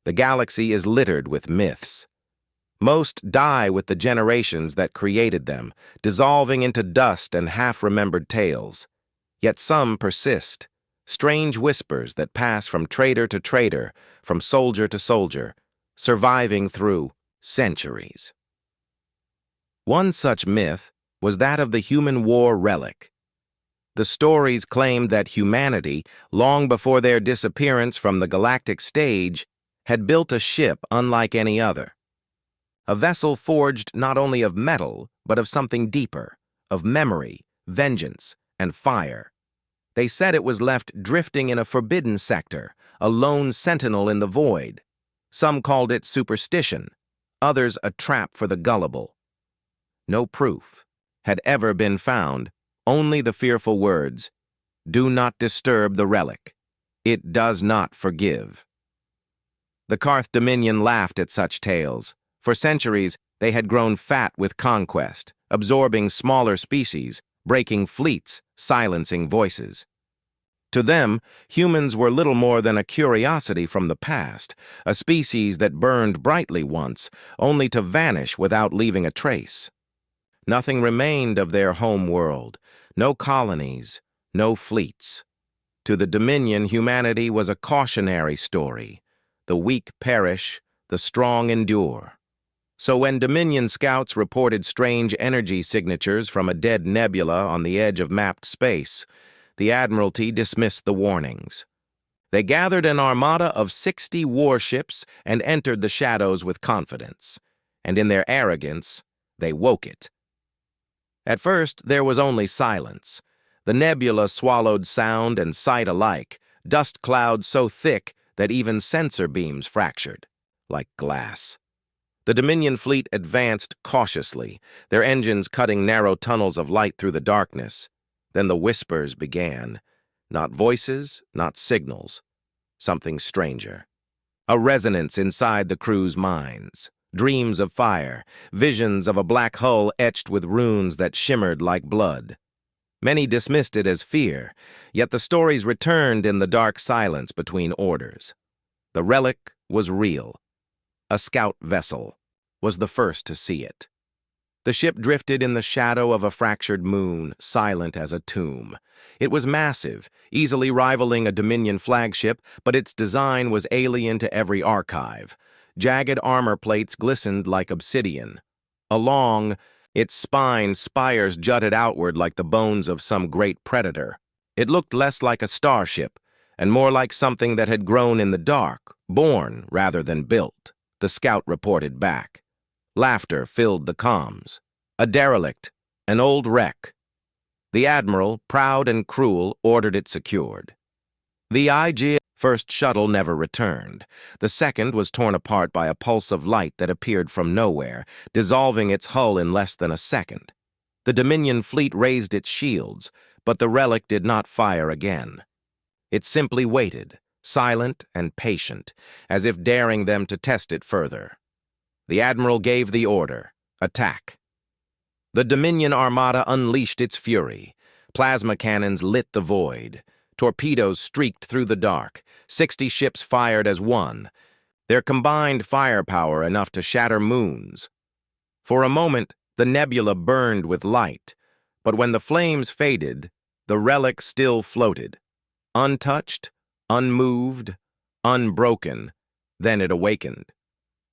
The galaxy is littered with myths. Most die with the generations that created them, dissolving into dust and half-remembered tales. Yet some persist, strange whispers that pass from trader to trader, from soldier to soldier, surviving through centuries. One such myth was that of the human war relic. The stories claimed that humanity, long before their disappearance from the galactic stage, had built a ship unlike any other. A vessel forged not only of metal, but of something deeper, of memory, vengeance, and fire. They said it was left drifting in a forbidden sector, a lone sentinel in the void. Some called it superstition, others a trap for the gullible. No proof had ever been found, only the fearful words, "Do not disturb the relic. It does not forgive." The Karth Dominion laughed at such tales. For centuries, they had grown fat with conquest, absorbing smaller species, breaking fleets, silencing voices. To them, humans were little more than a curiosity from the past, a species that burned brightly once, only to vanish without leaving a trace. Nothing remained of their home world, no colonies, no fleets. To the Dominion, humanity was a cautionary story. The weak perish, the strong endure. So when Dominion scouts reported strange energy signatures from a dead nebula on the edge of mapped space, the Admiralty dismissed the warnings. They gathered an armada of 60 warships and entered the shadows with confidence. And in their arrogance, they woke it. At first, there was only silence. The nebula swallowed sound and sight alike, dust clouds so thick that even sensor beams fractured, like glass. The Dominion fleet advanced cautiously, their engines cutting narrow tunnels of light through the darkness. Then the whispers began. Not voices, not signals. Something stranger. A resonance inside the crew's minds. Dreams of fire, visions of a black hull etched with runes that shimmered like blood. Many dismissed it as fear, yet the stories returned in the dark silence between orders. The relic was real. A scout vessel was the first to see it. The ship drifted in the shadow of a fractured moon, silent as a tomb. It was massive, easily rivaling a Dominion flagship, but its design was alien to every archive. Jagged armor plates glistened like obsidian. Along its spires jutted outward like the bones of some great predator. It looked less like a starship, and more like something that had grown in the dark, born rather than built, the scout reported back. Laughter filled the comms. A derelict, an old wreck. The admiral, proud and cruel, ordered it secured. The IG first shuttle never returned. The second was torn apart by a pulse of light that appeared from nowhere, dissolving its hull in less than a second. The Dominion fleet raised its shields, but the relic did not fire again. It simply waited, silent and patient, as if daring them to test it further. The admiral gave the order, attack. The Dominion armada unleashed its fury. Plasma cannons lit the void. Torpedoes streaked through the dark. 60 ships fired as one, their combined firepower enough to shatter moons. For a moment, the nebula burned with light, but when the flames faded, the relic still floated. Untouched, unmoved, unbroken, then it awakened.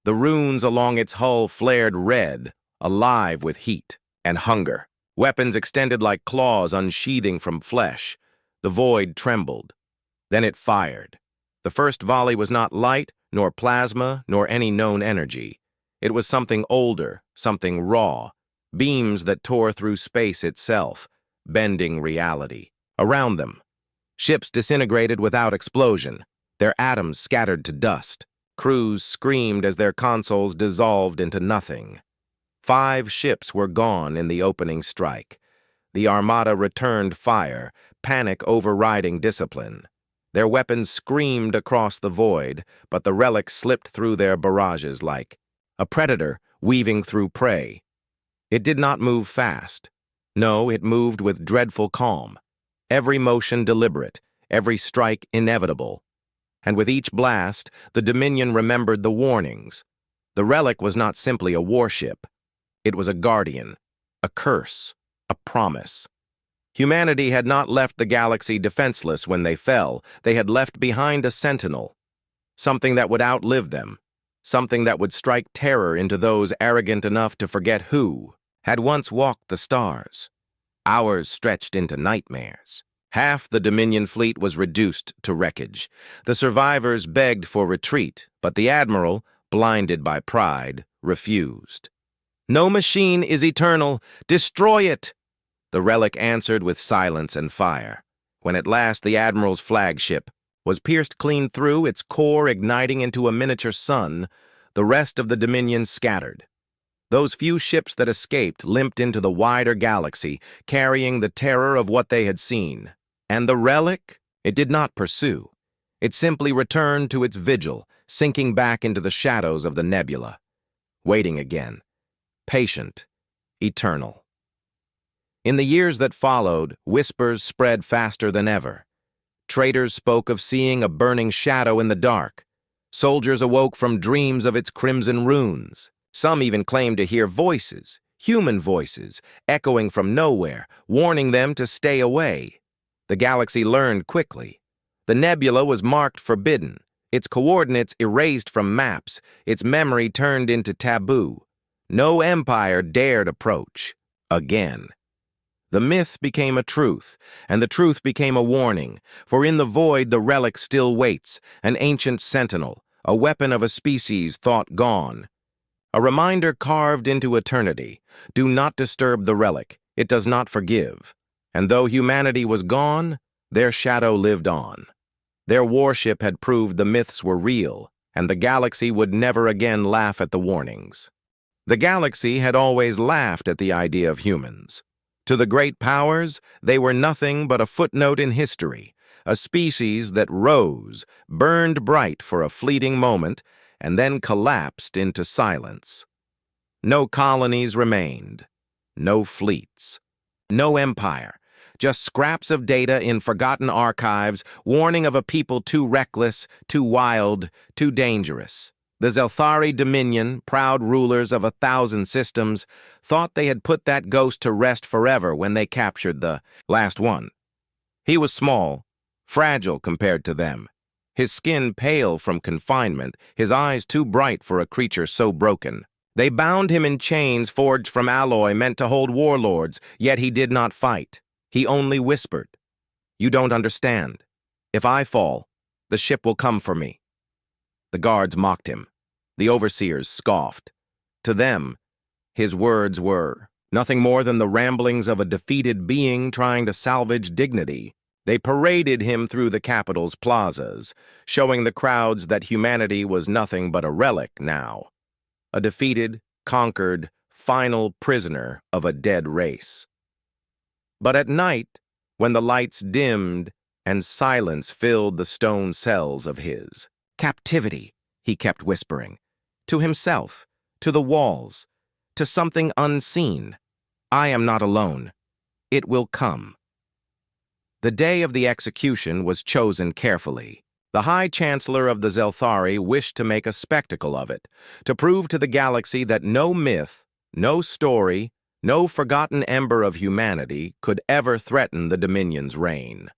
The runes along its hull flared red, alive with heat and hunger. Weapons extended like claws unsheathing from flesh. The void trembled. Then it fired. The first volley was not light, nor plasma, nor any known energy. It was something older, something raw, beams that tore through space itself, bending reality. Around them, ships disintegrated without explosion, their atoms scattered to dust. Crews screamed as their consoles dissolved into nothing. 5 ships were gone in the opening strike. The armada returned fire, panic overriding discipline. Their weapons screamed across the void, but the relic slipped through their barrages like a predator weaving through prey. It did not move fast. No, it moved with dreadful calm. Every motion deliberate, every strike inevitable. And with each blast, the Dominion remembered the warnings. The relic was not simply a warship. It was a guardian, a curse, a promise. Humanity had not left the galaxy defenseless when they fell. They had left behind a sentinel, something that would outlive them, something that would strike terror into those arrogant enough to forget who had once walked the stars. Hours stretched into nightmares. Half the Dominion fleet was reduced to wreckage. The survivors begged for retreat, but the Admiral, blinded by pride, refused. "No machine is eternal. Destroy it!" The relic answered with silence and fire. When at last the Admiral's flagship was pierced clean through, its core igniting into a miniature sun, the rest of the Dominion scattered. Those few ships that escaped limped into the wider galaxy, carrying the terror of what they had seen. And the relic? It did not pursue. It simply returned to its vigil, sinking back into the shadows of the nebula. Waiting again. Patient. Eternal. In the years that followed, whispers spread faster than ever. Traders spoke of seeing a burning shadow in the dark. Soldiers awoke from dreams of its crimson runes. Some even claimed to hear voices, human voices, echoing from nowhere, warning them to stay away. The galaxy learned quickly. The nebula was marked forbidden, its coordinates erased from maps, its memory turned into taboo. No empire dared approach. Again. The myth became a truth, and the truth became a warning, for in the void the relic still waits, an ancient sentinel, a weapon of a species thought gone. A reminder carved into eternity. Do not disturb the relic. It does not forgive. And though humanity was gone, their shadow lived on. Their warship had proved the myths were real, and the galaxy would never again laugh at the warnings. The galaxy had always laughed at the idea of humans. To the great powers, they were nothing but a footnote in history, a species that rose, burned bright for a fleeting moment, and then collapsed into silence. No colonies remained, no fleets, no empire, just scraps of data in forgotten archives, warning of a people too reckless, too wild, too dangerous. The Zelthari Dominion, proud rulers of 1,000 systems, thought they had put that ghost to rest forever when they captured the last one. He was small, fragile compared to them, his skin pale from confinement, his eyes too bright for a creature so broken. They bound him in chains forged from alloy meant to hold warlords, yet he did not fight. He only whispered, "You don't understand. If I fall, the ship will come for me." The guards mocked him. The overseers scoffed. To them, his words were nothing more than the ramblings of a defeated being trying to salvage dignity. They paraded him through the capital's plazas, showing the crowds that humanity was nothing but a relic now. A defeated, conquered, final prisoner of a dead race. But at night, when the lights dimmed and silence filled the stone cells of his captivity, he kept whispering, to himself, to the walls, to something unseen. I am not alone. It will come. The day of the execution was chosen carefully. The High Chancellor of the Zelthari wished to make a spectacle of it, to prove to the galaxy that no myth, no story, no forgotten ember of humanity could ever threaten the Dominion's reign.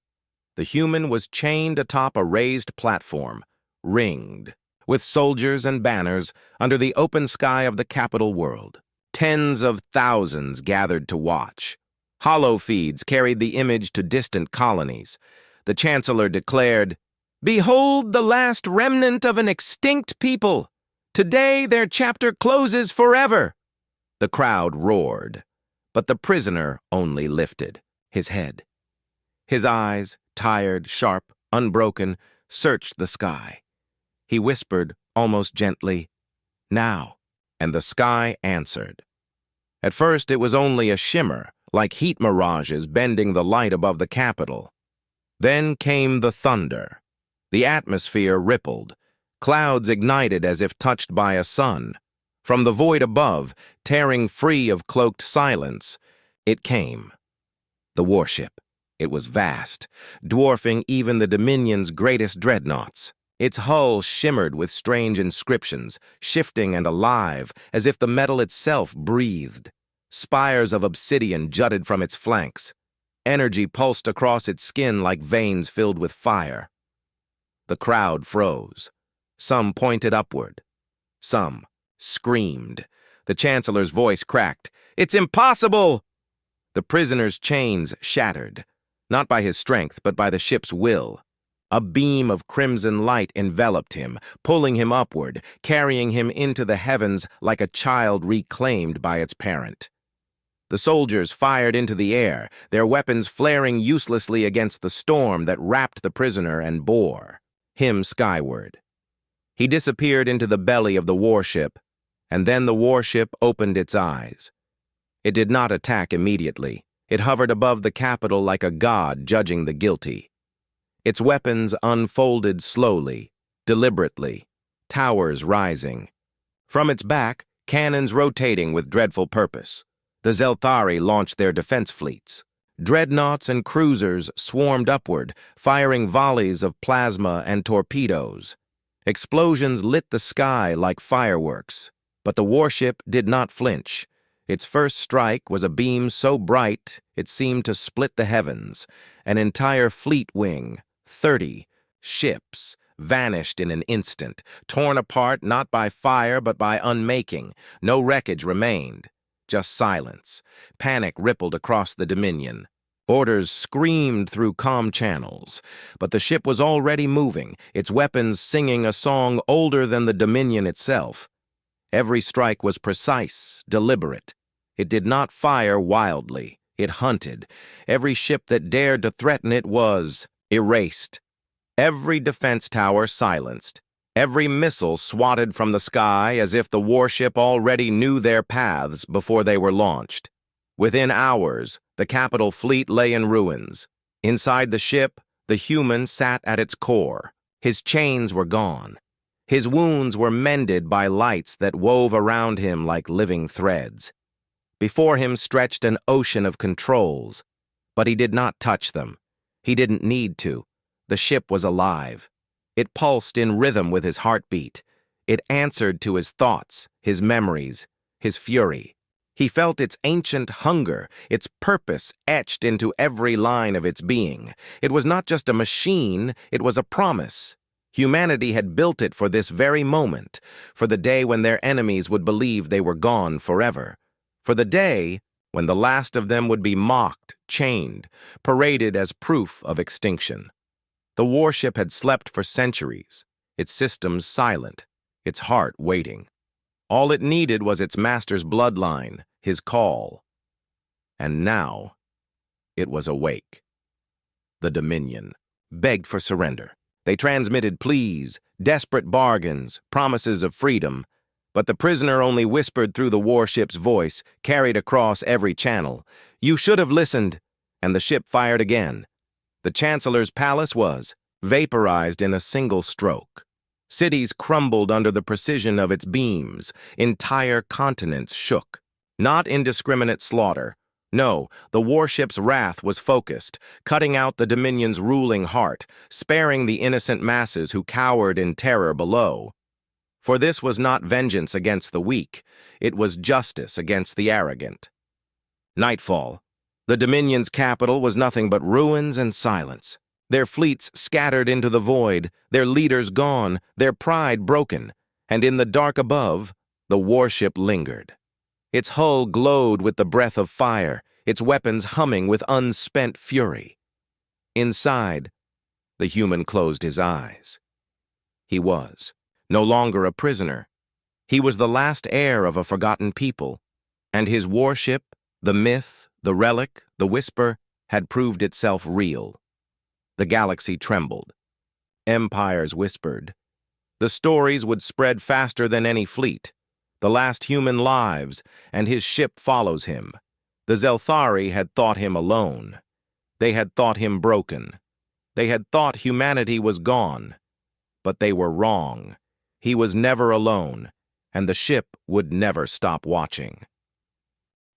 The human was chained atop a raised platform, ringed, with soldiers and banners under the open sky of the capital world. Tens of thousands gathered to watch. Hollow feeds carried the image to distant colonies. The Chancellor declared, "Behold the last remnant of an extinct people! Today their chapter closes forever!" The crowd roared, but the prisoner only lifted his head. His eyes, tired, sharp, unbroken, searched the sky. He whispered, almost gently, "Now," and the sky answered. At first it was only a shimmer, like heat mirages bending the light above the capital. Then came the thunder. The atmosphere rippled. Clouds ignited as if touched by a sun. From the void above, tearing free of cloaked silence, it came. The warship. It was vast, dwarfing even the Dominion's greatest dreadnoughts. Its hull shimmered with strange inscriptions, shifting and alive, as if the metal itself breathed. Spires of obsidian jutted from its flanks. Energy pulsed across its skin like veins filled with fire. The crowd froze. Some pointed upward. Some screamed. The Chancellor's voice cracked. "It's impossible!" The prisoner's chains shattered, not by his strength, but by the ship's will. A beam of crimson light enveloped him, pulling him upward, carrying him into the heavens like a child reclaimed by its parent. The soldiers fired into the air, their weapons flaring uselessly against the storm that wrapped the prisoner and bore him skyward. He disappeared into the belly of the warship, and then the warship opened its eyes. It did not attack immediately. It hovered above the capital like a god judging the guilty. Its weapons unfolded slowly, deliberately, towers rising. From its back, cannons rotating with dreadful purpose. The Zelthari launched their defense fleets. Dreadnoughts and cruisers swarmed upward, firing volleys of plasma and torpedoes. Explosions lit the sky like fireworks, but the warship did not flinch. Its first strike was a beam so bright it seemed to split the heavens. An entire fleet wing, 30 ships, vanished in an instant, torn apart not by fire but by unmaking. No wreckage remained, just silence. Panic rippled across the Dominion. Orders screamed through comm channels, but the ship was already moving, its weapons singing a song older than the Dominion itself. Every strike was precise, deliberate. It did not fire wildly. It hunted. Every ship that dared to threaten it was erased. Every defense tower silenced. Every missile swatted from the sky as if the warship already knew their paths before they were launched. Within hours, the capital fleet lay in ruins. Inside the ship, the human sat at its core. His chains were gone. His wounds were mended by lights that wove around him like living threads. Before him stretched an ocean of controls, but he did not touch them. He didn't need to. The ship was alive. It pulsed in rhythm with his heartbeat. It answered to his thoughts, his memories, his fury. He felt its ancient hunger, its purpose etched into every line of its being. It was not just a machine, it was a promise. Humanity had built it for this very moment, for the day when their enemies would believe they were gone forever, for the day when the last of them would be mocked, chained, paraded as proof of extinction. The warship had slept for centuries, its systems silent, its heart waiting. All it needed was its master's bloodline, his call. And now, it was awake. The Dominion begged for surrender. They transmitted pleas, desperate bargains, promises of freedom, but the prisoner only whispered through the warship's voice, carried across every channel. "You should have listened," and the ship fired again. The Chancellor's palace was vaporized in a single stroke. Cities crumbled under the precision of its beams. Entire continents shook. Not indiscriminate slaughter. No, the warship's wrath was focused, cutting out the Dominion's ruling heart, sparing the innocent masses who cowered in terror below. For this was not vengeance against the weak, it was justice against the arrogant. Nightfall. The Dominion's capital was nothing but ruins and silence. Their fleets scattered into the void, their leaders gone, their pride broken, and in the dark above, the warship lingered. Its hull glowed with the breath of fire, its weapons humming with unspent fury. Inside, the human closed his eyes. He was no longer a prisoner. He was the last heir of a forgotten people, and his warship, the myth, the relic, the whisper, had proved itself real. The galaxy trembled. Empires whispered. The stories would spread faster than any fleet. The last human lives, and his ship follows him. The Zelthari had thought him alone. They had thought him broken. They had thought humanity was gone. But they were wrong. He was never alone, and the ship would never stop watching.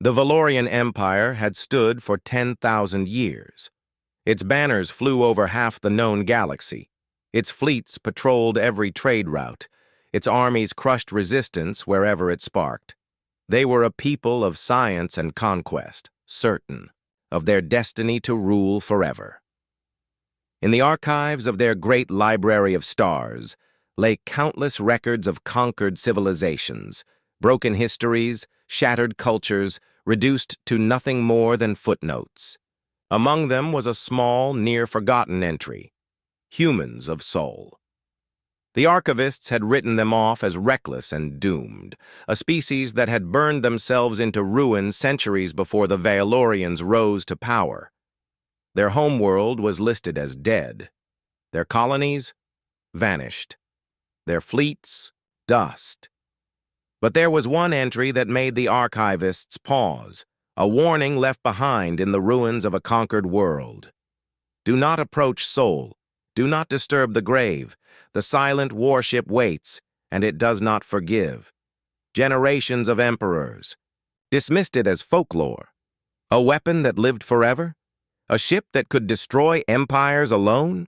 The Valorian Empire had stood for 10,000 years. Its banners flew over half the known galaxy. Its fleets patrolled every trade route. Its armies crushed resistance wherever it sparked. They were a people of science and conquest, certain of their destiny to rule forever. In the archives of their great library of stars lay countless records of conquered civilizations, broken histories, shattered cultures, reduced to nothing more than footnotes. Among them was a small, near-forgotten entry: humans of soul. The archivists had written them off as reckless and doomed, a species that had burned themselves into ruin centuries before the Valorians rose to power. Their homeworld was listed as dead. Their colonies vanished. Their fleets dust. But there was one entry that made the archivists pause, a warning left behind in the ruins of a conquered world. Do not approach Soul. Do not disturb the grave. The silent warship waits, and it does not forgive. Generations of emperors dismissed it as folklore, a weapon that lived forever, a ship that could destroy empires alone.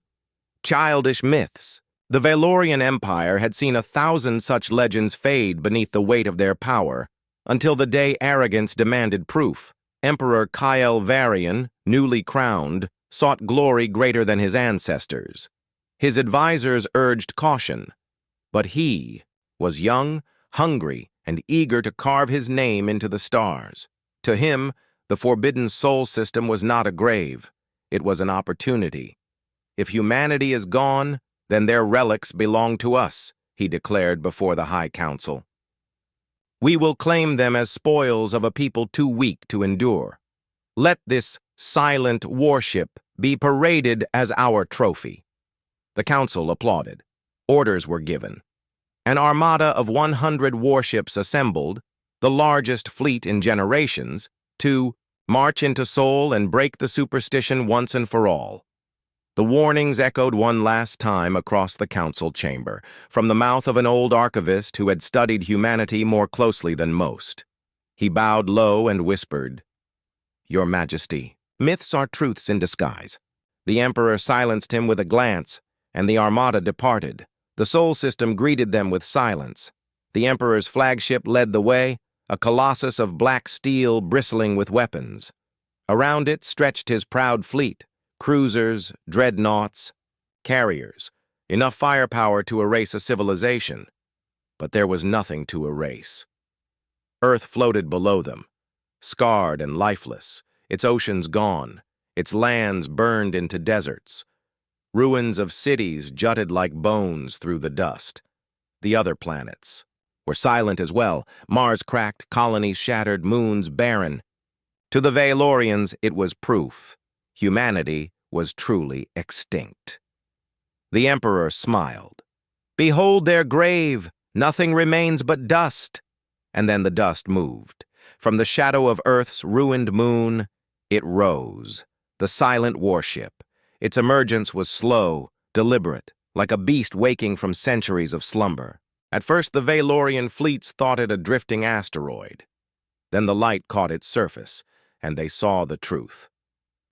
Childish myths. The Valorian Empire had seen 1,000 such legends fade beneath the weight of their power, until the day arrogance demanded proof. Emperor Kyle Varian, newly crowned, sought glory greater than his ancestors. His advisors urged caution, but he was young, hungry, and eager to carve his name into the stars. To him, the forbidden soul system was not a grave. It was an opportunity. If humanity is gone, then their relics belong to us, he declared before the High Council. We will claim them as spoils of a people too weak to endure. Let this silent warship be paraded as our trophy. The council applauded. Orders were given. An armada of 100 warships assembled, the largest fleet in generations, to march into Sol and break the superstition once and for all. The warnings echoed one last time across the council chamber, from the mouth of an old archivist who had studied humanity more closely than most. He bowed low and whispered, "Your Majesty, myths are truths in disguise." The Emperor silenced him with a glance, and the armada departed. The Sol system greeted them with silence. The Emperor's flagship led the way, a colossus of black steel bristling with weapons. Around it stretched his proud fleet, cruisers, dreadnoughts, carriers, enough firepower to erase a civilization. But there was nothing to erase. Earth floated below them, scarred and lifeless, its oceans gone, its lands burned into deserts. Ruins of cities jutted like bones through the dust. The other planets were silent as well, Mars cracked, colonies shattered, moons barren. To the Valorians, it was proof. Humanity was truly extinct. The Emperor smiled. "Behold their grave, nothing remains but dust." And then the dust moved. From the shadow of Earth's ruined moon, it rose, the silent warship. Its emergence was slow, deliberate, like a beast waking from centuries of slumber. At first, the Valorian fleets thought it a drifting asteroid. Then the light caught its surface, and they saw the truth.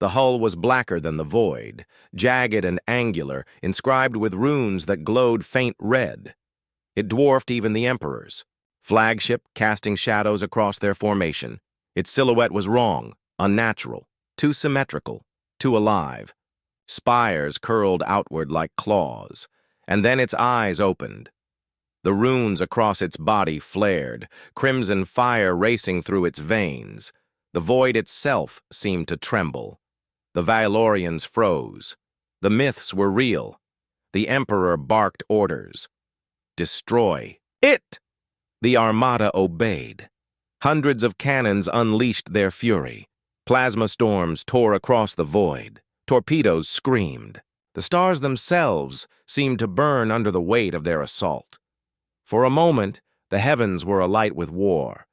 The hull was blacker than the void, jagged and angular, inscribed with runes that glowed faint red. It dwarfed even the Emperor's flagship, casting shadows across their formation. Its silhouette was wrong, unnatural, too symmetrical, too alive. Spires curled outward like claws, and then its eyes opened. The runes across its body flared, crimson fire racing through its veins. The void itself seemed to tremble. The Valorians froze. The myths were real. The Emperor barked orders. "Destroy it!" The armada obeyed. Hundreds of cannons unleashed their fury. Plasma storms tore across the void. Torpedoes screamed. The stars themselves seemed to burn under the weight of their assault. For a moment, the heavens were alight with war,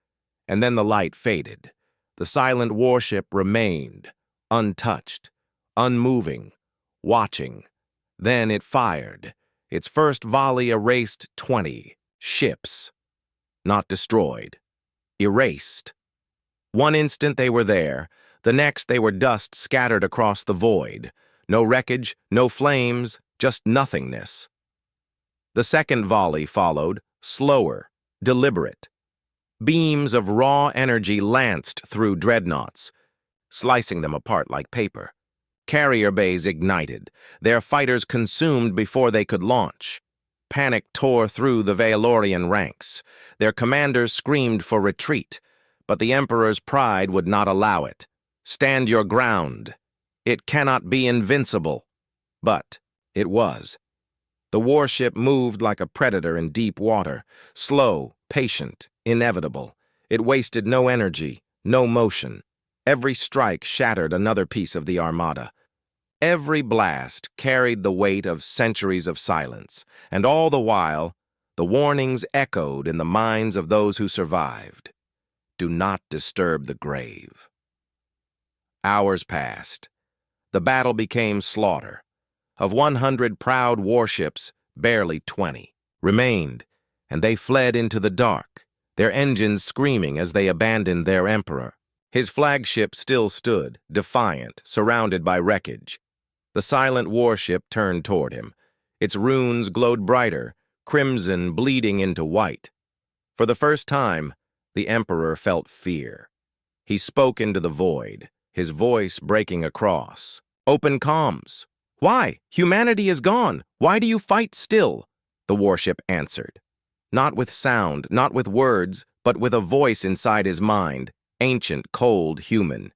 and then the light faded. The silent warship remained, untouched, unmoving, watching. Then it fired. Its first volley erased 20 ships. Not destroyed. Erased. One instant they were there. The next they were dust scattered across the void. No wreckage, no flames, just nothingness. The second volley followed, slower, deliberate. Beams of raw energy lanced through dreadnoughts, slicing them apart like paper. Carrier bays ignited, their fighters consumed before they could launch. Panic tore through the Valorian ranks. Their commanders screamed for retreat, but the Emperor's pride would not allow it. Stand your ground. It cannot be invincible. But it was. The warship moved like a predator in deep water, slow, patient, inevitable. It wasted no energy, no motion. Every strike shattered another piece of the armada. Every blast carried the weight of centuries of silence, and all the while, the warnings echoed in the minds of those who survived. Do not disturb the grave. Hours passed. The battle became slaughter. Of 100 proud warships, barely 20 remained, and they fled into the dark, their engines screaming as they abandoned their emperor. His flagship still stood, defiant, surrounded by wreckage. The silent warship turned toward him. Its runes glowed brighter, crimson bleeding into white. For the first time, the Emperor felt fear. He spoke into the void, his voice breaking across. Open comms. Why? Humanity is gone. Why do you fight still? The warship answered. Not with sound, not with words, but with a voice inside his mind, ancient, cold, human.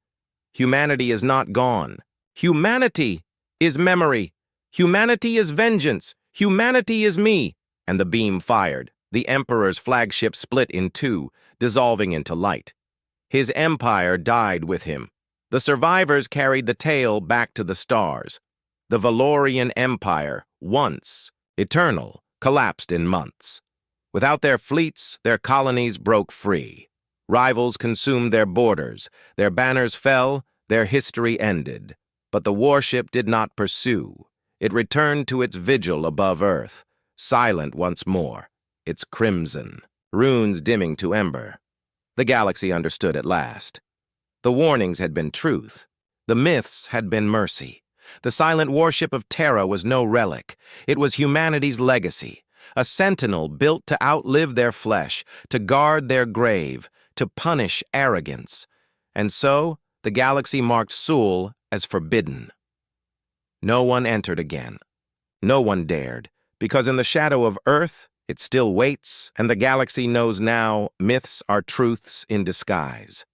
Humanity is not gone. Humanity is memory. Humanity is vengeance. Humanity is me. And the beam fired. The Emperor's flagship split in two, dissolving into light. His empire died with him. The survivors carried the tale back to the stars. The Valorian Empire, once eternal, collapsed in months. Without their fleets, their colonies broke free. Rivals consumed their borders. Their banners fell, their history ended. But the warship did not pursue. It returned to its vigil above Earth, silent once more, its crimson, runes dimming to ember. The galaxy understood at last. The warnings had been truth. The myths had been mercy. The silent warship of Terra was no relic. It was humanity's legacy, a sentinel built to outlive their flesh, to guard their grave, to punish arrogance. And so, the galaxy marked Sul as forbidden. No one entered again. No one dared, because in the shadow of Earth, it still waits, and the galaxy knows now myths are truths in disguise.